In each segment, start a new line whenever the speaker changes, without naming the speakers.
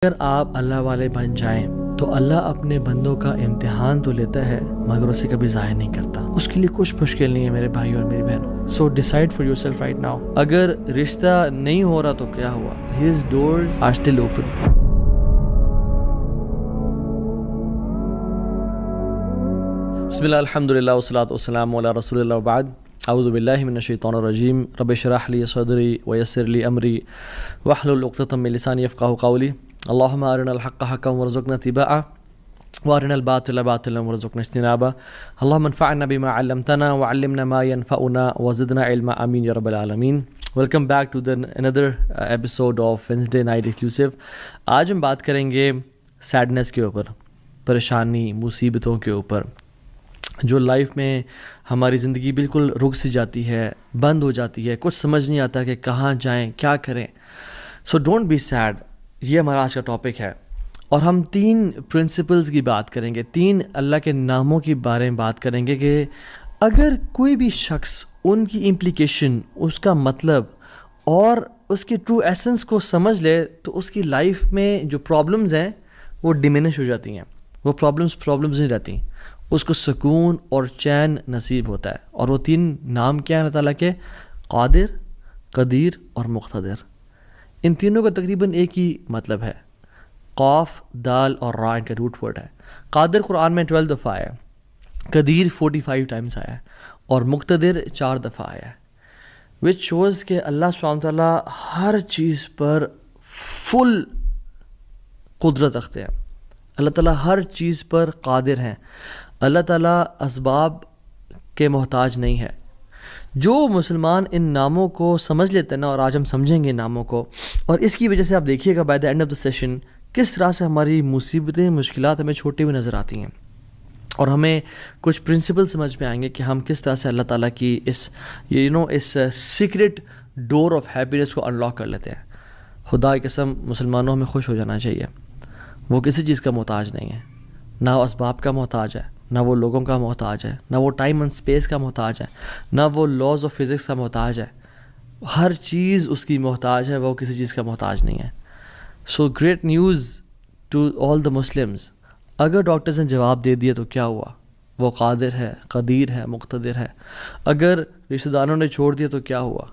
اگر آپ اللہ والے بن جائیں تو اللہ اپنے بندوں کا امتحان تو لیتا ہے مگر اسے کبھی ضائع نہیں کرتا. اس کے لیے کچھ مشکل نہیں ہے میرے بھائی اور میری بہنوں. So decide for yourself right now. اگر رشتہ نہیں ہو رہا تو کیا ہوا؟ His doors are still open. بسم اللہ الحمد للہ والصلاۃ والسلام علی رسول اللہ وبعد. اعوذ باللہ من الشیطان الرجیم. رب اشرح لی صدری ویسر لی امری واحلل عقدۃ من لسانی یفقہوا قولی. اللہم ارنا الحق حقا وارزقنا اتباعہ وارنا الباطل باطلا وارزقنا اجتنابہ. اللہم انفعنا بما علمتنا وعلمنا ما ينفعنا وزدنا علما. آمین یا رب العالمین. Welcome back to another episode of Wednesday Night Exclusive. آج ہم بات کریں گے سیڈنس کے اوپر، پریشانی، مصیبتوں کے اوپر، جو لائف میں ہماری زندگی بالکل رک سی جاتی ہے، بند ہو جاتی ہے، کچھ سمجھ نہیں آتا کہ کہاں جائیں، کیا کریں. So don't be sad. یہ ہمارا آج کا ٹاپک ہے اور ہم 3 پرنسپلز کی بات کریں گے، 3 اللہ کے ناموں کے بارے میں بات کریں گے کہ اگر کوئی بھی شخص ان کی امپلیکیشن، اس کا مطلب اور اس کی ٹرو ایسنس کو سمجھ لے تو اس کی لائف میں جو پرابلمز ہیں وہ ڈیمینش ہو جاتی ہیں. وہ پرابلمز نہیں رہتی، اس کو سکون اور چین نصیب ہوتا ہے. اور وہ 3 نام کیا ہیں اللہ تعالیٰ کے؟ قادر، قدیر اور مقتدر. ان تینوں کا تقریباً ایک ہی مطلب ہے. قاف، دال اور را ان کا روٹ ورڈ ہے. قادر قرآن میں 12 دفعہ آیا ہے، قدیر 45 ٹائمز آیا ہے اور مقتدر 4 دفعہ آیا ہے. وچ شوز کہ اللہ سبحانہ وتعالیٰ ہر چیز پر فل قدرت رکھتے ہیں. اللہ تعالیٰ ہر چیز پر قادر ہیں. اللہ تعالیٰ اسباب کے محتاج نہیں ہے. جو مسلمان ان ناموں کو سمجھ لیتے ہیں نا، اور آج ہم سمجھیں گے ناموں کو، اور اس کی وجہ سے آپ دیکھیے گا by the end of the session کس طرح سے ہماری مصیبتیں، مشکلات ہمیں چھوٹی ہوئی نظر آتی ہیں، اور ہمیں کچھ پرنسپل سمجھ میں آئیں گے کہ ہم کس طرح سے اللہ تعالیٰ کی اس سیکرٹ ڈور آف ہیپینس کو انلاک کر لیتے ہیں. خدا کی قسم مسلمانوں ہمیں خوش ہو جانا چاہیے. وہ کسی چیز کا محتاج نہیں ہے، نہ وہ اسباب کا محتاج ہے، نہ وہ لوگوں کا محتاج ہے، نہ وہ ٹائم اینڈ اسپیس کا محتاج ہے، نہ وہ لاز آف فزکس کا محتاج ہے. ہر چیز اس کی محتاج ہے، وہ کسی چیز کا محتاج نہیں ہے. So great news to all the Muslims. اگر ڈاکٹرز نے جواب دے دیا تو کیا ہوا؟ وہ قادر ہے، قدیر ہے، مقتدر ہے. اگر رشتہ داروں نے چھوڑ دیا تو کیا ہوا؟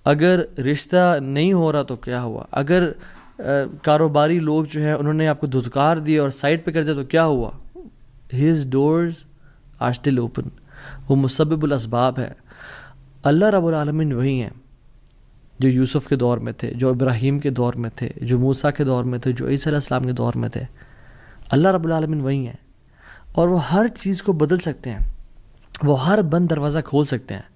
اگر رشتہ نہیں ہو رہا تو کیا ہوا؟ اگر کاروباری لوگ جو ہیں انہوں نے آپ کو دھتکار دیا اور سائڈ پہ کر دیا تو کیا ہوا؟ His doors are still open. وہ مسبب الاسباب ہے. اللہ رب العالمین وہی ہیں جو یوسف کے دور میں تھے، جو ابراہیم کے دور میں تھے، جو موسیٰ کے دور میں تھے، جو عیسیٰ علیہ السلام کے دور میں تھے. اللہ رب العالمین وہی ہیں اور وہ ہر چیز کو بدل سکتے ہیں. وہ ہر بند دروازہ کھول سکتے ہیں.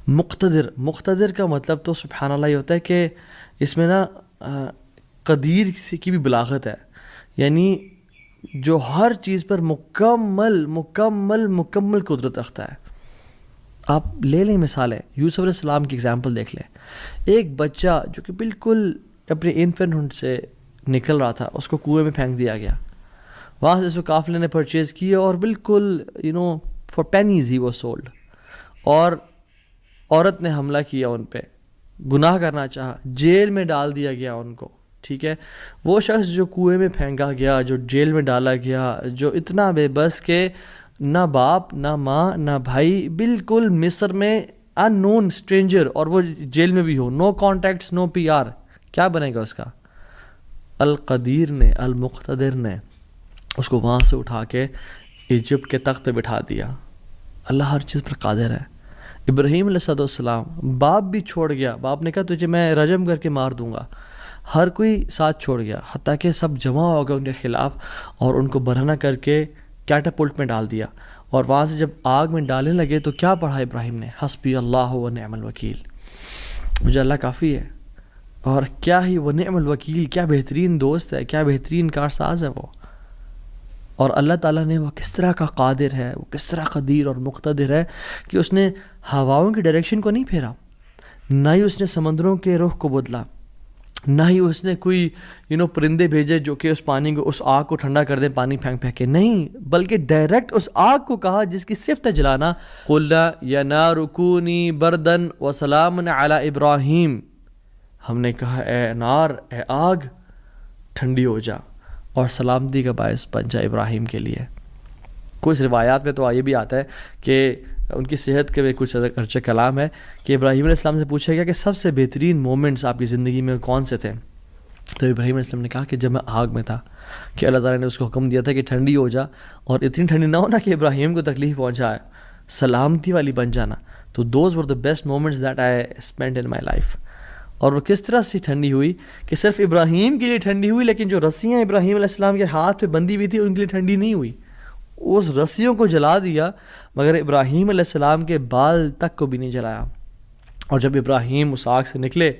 مقتدر کا مطلب تو سبحان اللہ یہ ہوتا ہے کہ اس میں نا قدیر کی بھی بلاغت ہے، یعنی جو ہر چیز پر مکمل قدرت رکھتا ہے. آپ لے لیں مثالیں، یوسف علیہ السلام کی اگزامپل دیکھ لیں. ایک بچہ جو کہ بالکل اپنے انفینٹ سے نکل رہا تھا، اس کو کنویں میں پھینک دیا گیا. وہاں سے اس کو قافلے نے پرچیز کیا اور بالکل for pennies he was sold. اور عورت نے حملہ کیا ان پہ، گناہ کرنا چاہا، جیل میں ڈال دیا گیا ان کو. ٹھیک ہے، وہ شخص جو کنویں میں پھینکا گیا، جو جیل میں ڈالا گیا، جو اتنا بے بس کہ نہ باپ نہ ماں نہ بھائی، بالکل مصر میں ان نون اسٹرینجر، اور وہ جیل میں بھی ہو، نو کانٹیکٹس، نو پی آر، کیا بنے گا اس کا؟ القدیر نے، المقتدر نے اس کو وہاں سے اٹھا کے ایجپٹ کے تخت پہ بٹھا دیا. اللہ ہر چیز پر قادر ہے. ابراہیم علیہ السلام باپ بھی چھوڑ گیا، باپ نے کہا تجھے میں رجم کر کے مار دوں گا. ہر کوئی ساتھ چھوڑ گیا، حتیٰ کہ سب جمع ہو گئے ان کے خلاف اور ان کو برہنہ کر کے کیٹاپلٹ میں ڈال دیا. اور وہاں سے جب آگ میں ڈالنے لگے تو کیا پڑھا ابراہیم نے؟ حسبی اللہ و نعم الوکیل. مجھے اللہ کافی ہے. اور کیا ہی وہ نعم الوکیل، کیا بہترین دوست ہے، کیا بہترین کارساز ہے وہ. اور اللہ تعالیٰ نے وہ کس طرح کا قادر ہے، وہ کس طرح قدیر اور مقتدر ہے کہ اس نے ہواؤں کی ڈائریکشن کو نہیں پھیرا، نہ ہی اس نے سمندروں کے رخ کو بدلا، نہ ہی اس نے کوئی پرندے بھیجے جو کہ اس پانی کو، اس آگ کو ٹھنڈا کر دیں پانی پھینک کے. نہیں، بلکہ ڈائریکٹ اس آگ کو کہا جس کی صفت ہے جلانا، قُلْ يَا نَارُ كُونِي بَرْدًا وَسَلَامٌ عَلَىٰ إِبْرَاهِيمَ. ہم نے کہا اے نار، اے آگ، ٹھنڈی ہو جا اور سلامتی کا باعث بن جا ابراہیم کے لیے. کچھ روایات میں تو یہ بھی آتا ہے کہ ان کی صحت کے بھی کچھ ارچہ کلام ہے کہ ابراہیم علیہ السلام سے پوچھا گیا کہ سب سے بہترین مومنٹس آپ کی زندگی میں کون سے تھے؟ تو ابراہیم علیہ السلام نے کہا کہ جب میں آگ میں تھا کہ اللہ تعالیٰ نے اس کو حکم دیا تھا کہ ٹھنڈی ہو جا، اور اتنی ٹھنڈی نہ ہونا کہ ابراہیم کو تکلیف پہنچائے، سلامتی والی بن جانا. تو those were the best moments that I spend in my life. اور وہ کس طرح سے ٹھنڈی ہوئی کہ صرف ابراہیم کے لیے ٹھنڈی ہوئی، لیکن جو رسیاں ابراہیم علیہ السلام کے ہاتھ پہ بندھی ہوئی تھی ان کے لیے ٹھنڈی نہیں ہوئی. اس رسیوں کو جلا دیا مگر ابراہیم علیہ السلام کے بال تک کو بھی نہیں جلایا. اور جب ابراہیم اس آگ سے نکلے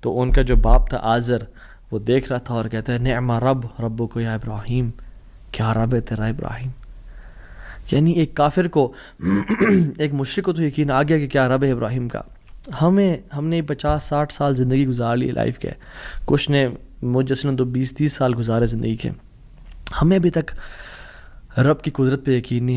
تو ان کا جو باپ تھا آزر وہ دیکھ رہا تھا اور کہتا ہے نعم رب ربو کو یا ابراہیم، کیا رب ہے تیرا ابراہیم. یعنی ایک کافر کو ایک مشرک کو تو یقین آ گیا کہ کیا رب ہے ابراہیم کا. ہم نے 50-60 سال زندگی گزار لی لائف کے، کچھ نے مجھ جیسے نے تو 20-30 سال گزارے زندگی کے. ہمیں ابھی تک رب کی قدرت پہ یقین نہیں آیا.